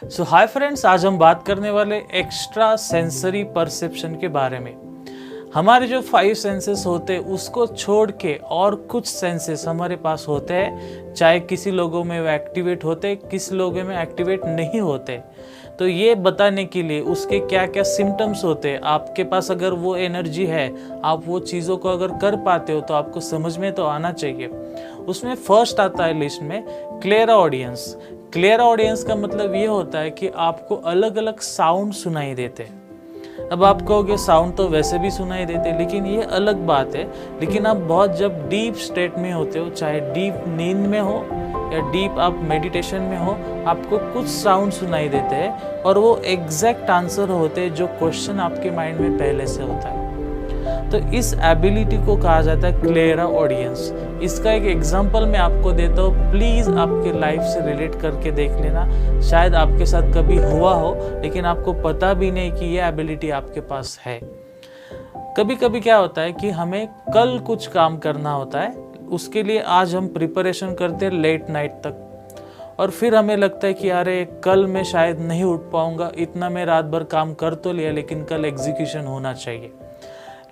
सो hi friends, आज हम बात करने वाले एक्स्ट्रा सेंसरी परसेप्शन के बारे में। हमारे जो 5 सेंसेस होते हैं उसको छोड़ के और कुछ सेंसेस हमारे पास होते हैं, चाहे किसी लोगों में वो एक्टिवेट होते, किसी लोगों में एक्टिवेट नहीं होते। तो ये बताने के लिए उसके क्या क्या सिम्टम्स होते हैं, आपके पास अगर वो एनर्जी है, आप वो चीज़ों को अगर कर पाते हो तो आपको समझ में तो आना चाहिए। उसमें फर्स्ट आता है लिस्ट में क्लियर ऑडियंस। क्लियर ऑडियंस का मतलब ये होता है कि आपको अलग अलग साउंड सुनाई देते हैं। अब आप कहोगे साउंड तो वैसे भी सुनाई देते, लेकिन ये अलग बात है। लेकिन आप बहुत जब डीप स्टेट में होते हो, चाहे डीप नींद में हो या डीप आप मेडिटेशन में हो, आपको कुछ साउंड सुनाई देते हैं और वो एग्जैक्ट आंसर होते हैं जो क्वेश्चन आपके माइंड में पहले से होता है। तो इस एबिलिटी को कहा जाता है क्लियर ऑडियंस। इसका एक एग्जांपल मैं आपको देता हूँ, प्लीज़ आपके लाइफ से रिलेट करके देख लेना। शायद आपके साथ कभी हुआ हो लेकिन आपको पता भी नहीं कि ये एबिलिटी आपके पास है। कभी कभी क्या होता है कि हमें कल कुछ काम करना होता है, उसके लिए आज हम प्रिपरेशन करते हैं लेट नाइट तक, और फिर हमें लगता है कि अरे कल मैं शायद नहीं उठ पाऊंगा, इतना मैं रात भर काम कर तो लिया लेकिन कल एग्जीक्यूशन होना चाहिए।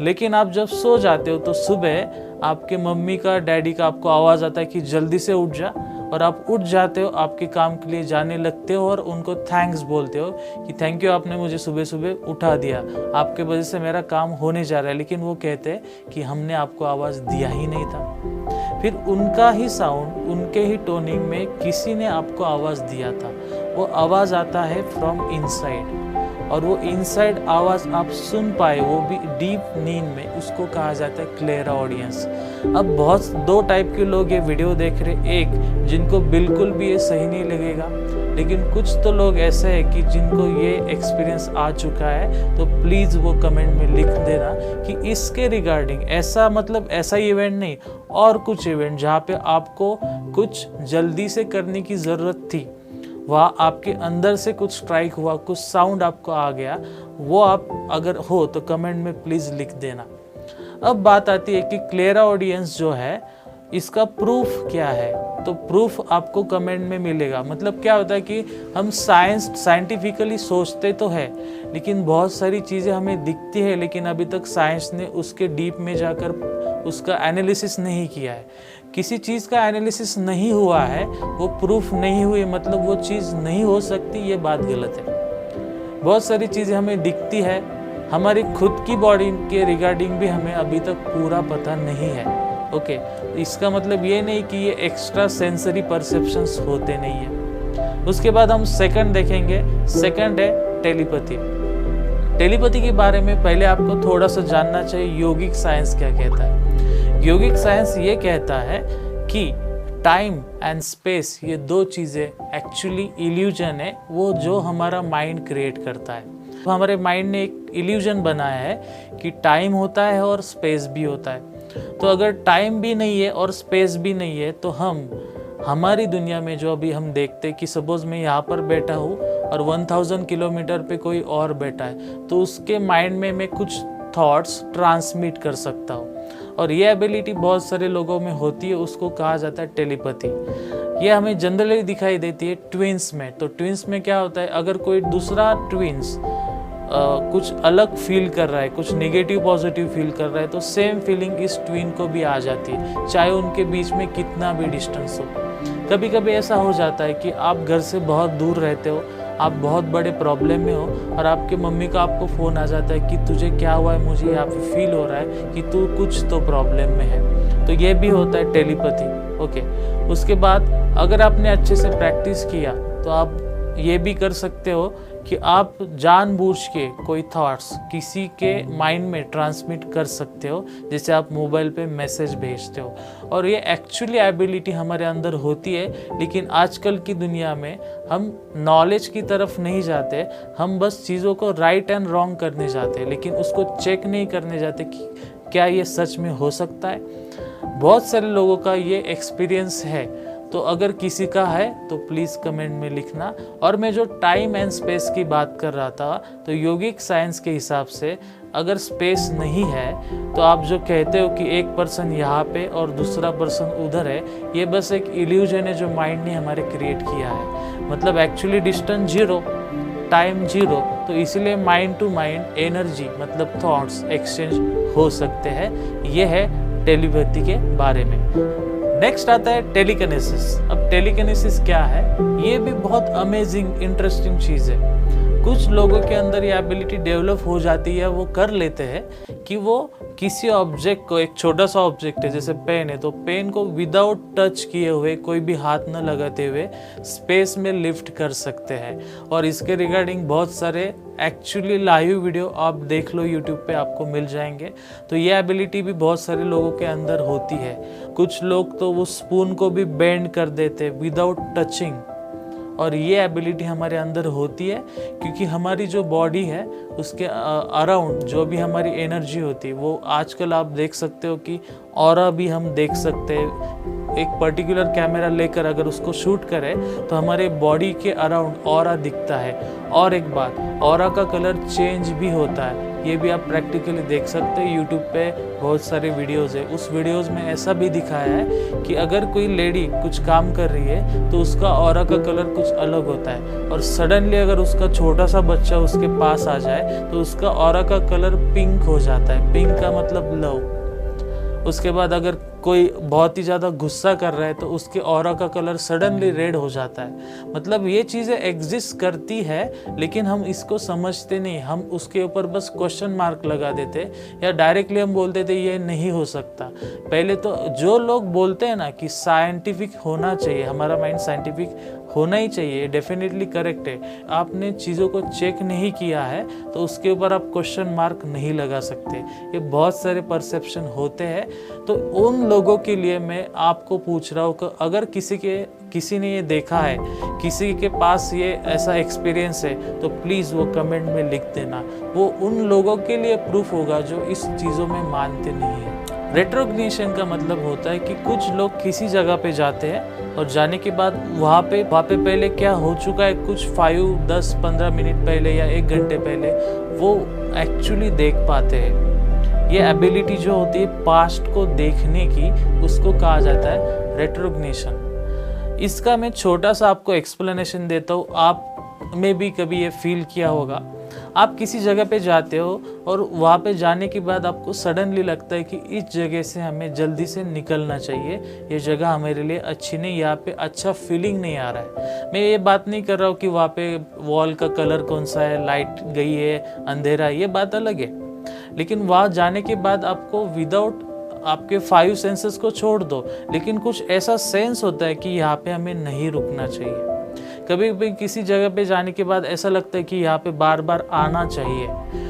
लेकिन आप जब सो जाते हो तो सुबह आपके मम्मी का, डैडी का आपको आवाज़ आता है कि जल्दी से उठ जा, और आप उठ जाते हो, आपके काम के लिए जाने लगते हो और उनको थैंक्स बोलते हो कि थैंक यू, आपने मुझे सुबह सुबह उठा दिया, आपके वजह से मेरा काम होने जा रहा है। लेकिन वो कहते हैं कि हमने आपको आवाज़ दिया ही नहीं था। फिर उनका ही साउंड, उनके ही टोनिंग में किसी ने आपको आवाज़ दिया था। वो आवाज़ आता है फ्रॉम इनसाइड, और वो इनसाइड आवाज़ आप सुन पाए, वो भी डीप नींद में, उसको कहा जाता है क्लियर ऑडियंस। अब बहुत 2 टाइप के लोग ये वीडियो देख रहे, एक जिनको बिल्कुल भी ये सही नहीं लगेगा, लेकिन कुछ तो लोग ऐसे हैं कि जिनको ये एक्सपीरियंस आ चुका है। तो प्लीज़ वो कमेंट में लिख देना कि इसके रिगार्डिंग ऐसा, मतलब ऐसा इवेंट नहीं और कुछ इवेंट जहाँ पे आपको कुछ जल्दी से करने की ज़रूरत थी, वहाँ आपके अंदर से कुछ स्ट्राइक हुआ, कुछ साउंड आपको आ गया, वो आप अगर हो तो कमेंट में प्लीज़ लिख देना। अब बात आती है कि क्लियर ऑडियंस जो है, इसका प्रूफ क्या है। तो प्रूफ आपको कमेंट में मिलेगा। मतलब क्या होता है कि हम साइंटिफिकली सोचते तो है, लेकिन बहुत सारी चीज़ें हमें दिखती है, लेकिन अभी तक साइंस ने उसके डीप में जाकर उसका एनालिसिस नहीं किया है। किसी चीज़ का एनालिसिस नहीं हुआ है, वो प्रूफ नहीं हुई, मतलब वो चीज़ नहीं हो सकती, ये बात गलत है। बहुत सारी चीज़ें हमें दिखती है, हमारी खुद की बॉडी के रिगार्डिंग भी हमें अभी तक पूरा पता नहीं है। ओके, इसका मतलब ये नहीं कि ये एक्स्ट्रा सेंसरी परसेप्शंस होते नहीं है। उसके बाद हम सेकंड देखेंगे। सेकंड है टेलीपैथी। टेलीपैथी के बारे में पहले आपको थोड़ा सा जानना चाहिए, योगिक साइंस क्या कहता है। योगिक साइंस ये कहता है कि टाइम एंड स्पेस, ये 2 चीज़ें एक्चुअली इल्यूजन है, वो जो हमारा माइंड क्रिएट करता है। तो हमारे माइंड ने एक इल्यूजन बनाया है कि टाइम होता है और स्पेस भी होता है। तो अगर टाइम भी नहीं है और स्पेस भी नहीं है, तो हमारी दुनिया में जो अभी हम देखते हैं कि सपोज मैं यहाँ पर बैठा हूँ और 1000 किलोमीटर पे कोई और बैठा है, तो उसके माइंड में मैं कुछ थॉट्स ट्रांसमिट कर सकता हूँ, और ये एबिलिटी बहुत सारे लोगों में होती है, उसको कहा जाता है टेलीपैथी। ये हमें जनरली दिखाई देती है ट्विंस में। तो ट्विंस में क्या होता है, अगर कोई दूसरा ट्विंस कुछ अलग फील कर रहा है, कुछ नेगेटिव पॉजिटिव फील कर रहा है, तो सेम फीलिंग इस ट्विन को भी आ जाती है, चाहे उनके बीच में कितना भी डिस्टेंस हो। कभी कभी ऐसा हो जाता है कि आप घर से बहुत दूर रहते हो, आप बहुत बड़े प्रॉब्लम में हो, और आपके मम्मी का आपको फ़ोन आ जाता है कि तुझे क्या हुआ है, मुझे यहाँ पे फील हो रहा है कि तू कुछ तो प्रॉब्लम में है। तो ये भी होता है टेलीपैथी। ओके, उसके बाद अगर आपने अच्छे से प्रैक्टिस किया तो आप ये भी कर सकते हो कि आप जानबूझ के कोई थॉट्स किसी के माइंड में ट्रांसमिट कर सकते हो, जैसे आप मोबाइल पे मैसेज भेजते हो। और ये एक्चुअली एबिलिटी हमारे अंदर होती है, लेकिन आजकल की दुनिया में हम नॉलेज की तरफ नहीं जाते, हम बस चीज़ों को राइट एंड रॉन्ग करने जाते हैं, लेकिन उसको चेक नहीं करने जाते कि क्या ये सच में हो सकता है। बहुत सारे लोगों का ये एक्सपीरियंस है, तो अगर किसी का है तो प्लीज़ कमेंट में लिखना। और मैं जो टाइम एंड स्पेस की बात कर रहा था, तो योगिक साइंस के हिसाब से अगर स्पेस नहीं है तो आप जो कहते हो कि एक पर्सन यहाँ पे और दूसरा पर्सन उधर है, ये बस एक इल्यूजन है जो माइंड ने हमारे क्रिएट किया है। मतलब एक्चुअली डिस्टेंस 0, टाइम 0, तो इसलिए माइंड टू माइंड एनर्जी मतलब थॉट्स एक्सचेंज हो सकते हैं। ये है टेलीपैथी के बारे में। नेक्स्ट आता है टेलीकिनेसिस। अब टेलीकिनेसिस क्या है? ये भी बहुत अमेजिंग इंटरेस्टिंग चीज़ है। कुछ लोगों के अंदर ये एबिलिटी डेवलप हो जाती है, वो कर लेते हैं कि वो किसी ऑब्जेक्ट को, एक छोटा सा ऑब्जेक्ट है जैसे पेन है, तो पेन को विदाउट टच किए हुए, कोई भी हाथ न लगाते हुए स्पेस में लिफ्ट कर सकते हैं। और इसके रिगार्डिंग बहुत सारे एक्चुअली लाइव वीडियो आप देख लो, यूट्यूब पे आपको मिल जाएंगे। तो ये एबिलिटी भी बहुत सारे लोगों के अंदर होती है। कुछ लोग तो वो स्पून को भी बेंड कर देते विदाउट टचिंग, और ये एबिलिटी हमारे अंदर होती है क्योंकि हमारी जो बॉडी है उसके अराउंड जो भी हमारी एनर्जी होती है, वो आजकल आप देख सकते हो कि ऑरा भी हम देख सकते हैं। एक पर्टिकुलर कैमरा लेकर अगर उसको शूट करें तो हमारे बॉडी के अराउंड ऑरा दिखता है। और एक बात, ऑरा का कलर चेंज भी होता है, ये भी आप प्रैक्टिकली देख सकते हैं। यूट्यूब पे बहुत सारे वीडियोस है, उस वीडियोस में ऐसा भी दिखाया है कि अगर कोई लेडी कुछ काम कर रही है तो उसका ऑरा का कलर कुछ अलग होता है, और सडनली अगर उसका छोटा सा बच्चा उसके पास आ जाए तो उसका ऑरा का कलर पिंक हो जाता है। पिंक का मतलब लव। उसके बाद अगर कोई बहुत ही ज़्यादा गुस्सा कर रहा है तो उसके ऑरा का कलर सडनली रेड हो जाता है। मतलब ये चीज़ें एग्जिस्ट करती है लेकिन हम इसको समझते नहीं, हम उसके ऊपर बस क्वेश्चन मार्क लगा देते या डायरेक्टली हम बोल देते ये नहीं हो सकता। पहले तो जो लोग बोलते हैं ना कि साइंटिफिक होना चाहिए, हमारा माइंड साइंटिफिक होना ही चाहिए, डेफिनेटली करेक्ट है। आपने चीज़ों को चेक नहीं किया है तो उसके ऊपर आप क्वेश्चन मार्क नहीं लगा सकते। ये बहुत सारे परसेप्शन होते हैं। तो उन लोगों के लिए मैं आपको पूछ रहा हूँ कि अगर किसी ने ये देखा है, किसी के पास ये ऐसा एक्सपीरियंस है, तो प्लीज़ वो कमेंट में लिख देना। वो उन लोगों के लिए प्रूफ होगा जो इस चीज़ों में मानते नहीं हैं। रेट्रोग्निशन का मतलब होता है कि कुछ लोग किसी जगह पे जाते हैं और जाने के बाद वहाँ पे पहले क्या हो चुका है, कुछ 5, 10, 15 मिनट पहले या 1 घंटे पहले वो एक्चुअली देख पाते हैं। ये एबिलिटी जो होती है पास्ट को देखने की, उसको कहा जाता है रेट्रोग्निशन। इसका मैं छोटा सा आपको एक्सप्लेनेशन देता हूँ। आप में भी कभी ये फील किया होगा, आप किसी जगह पे जाते हो और वहाँ पे जाने के बाद आपको सडनली लगता है कि इस जगह से हमें जल्दी से निकलना चाहिए, ये जगह हमारे लिए अच्छी नहीं, यहाँ पे अच्छा फीलिंग नहीं आ रहा है। मैं ये बात नहीं कर रहा हूँ कि वहाँ पे वॉल का कलर कौन सा है, लाइट गई है, अंधेरा है, ये बात अलग है। लेकिन वहाँ जाने के बाद आपको विदाउट आपके 5 सेंसेस को छोड़ दो, लेकिन कुछ ऐसा सेंस होता है कि यहाँ पे हमें नहीं रुकना चाहिए। कभी भी किसी जगह पे जाने के बाद ऐसा लगता है कि यहाँ पे बार बार आना चाहिए।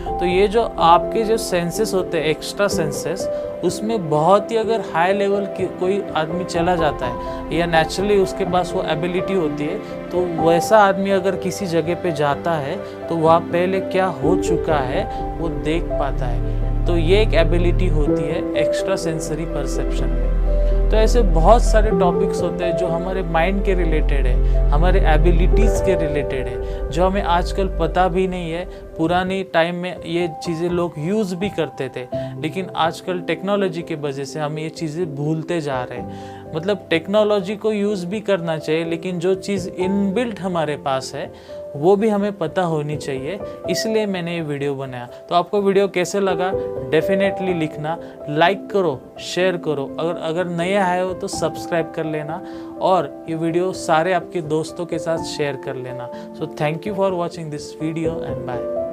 तो ये जो आपके जो सेंसेस होते हैं, एक्स्ट्रा सेंसेस, उसमें बहुत ही अगर हाई लेवल की कोई आदमी चला जाता है या नेचुरली उसके पास वो एबिलिटी होती है, तो वैसा आदमी अगर किसी जगह पे जाता है तो वहाँ पहले क्या हो चुका है वो देख पाता है। तो ये एक एबिलिटी होती है एक्स्ट्रा सेंसरी परसेप्शन में। तो ऐसे बहुत सारे टॉपिक्स होते हैं जो हमारे माइंड के रिलेटेड है, हमारे एबिलिटीज़ के रिलेटेड है, जो हमें आजकल पता भी नहीं है। पुरानी टाइम में ये चीज़ें लोग यूज़ भी करते थे, लेकिन आजकल टेक्नोलॉजी की वजह से हम ये चीज़ें भूलते जा रहे हैं। मतलब टेक्नोलॉजी को यूज़ भी करना चाहिए, लेकिन जो चीज़ इनबिल्ट हमारे पास है वो भी हमें पता होनी चाहिए। इसलिए मैंने ये वीडियो बनाया। तो आपको वीडियो कैसे लगा डेफिनेटली लिखना, लाइक करो, शेयर करो, अगर नए आए हो तो सब्सक्राइब कर लेना, और ये वीडियो सारे आपके दोस्तों के साथ शेयर कर लेना। So thank you for watching this video and bye.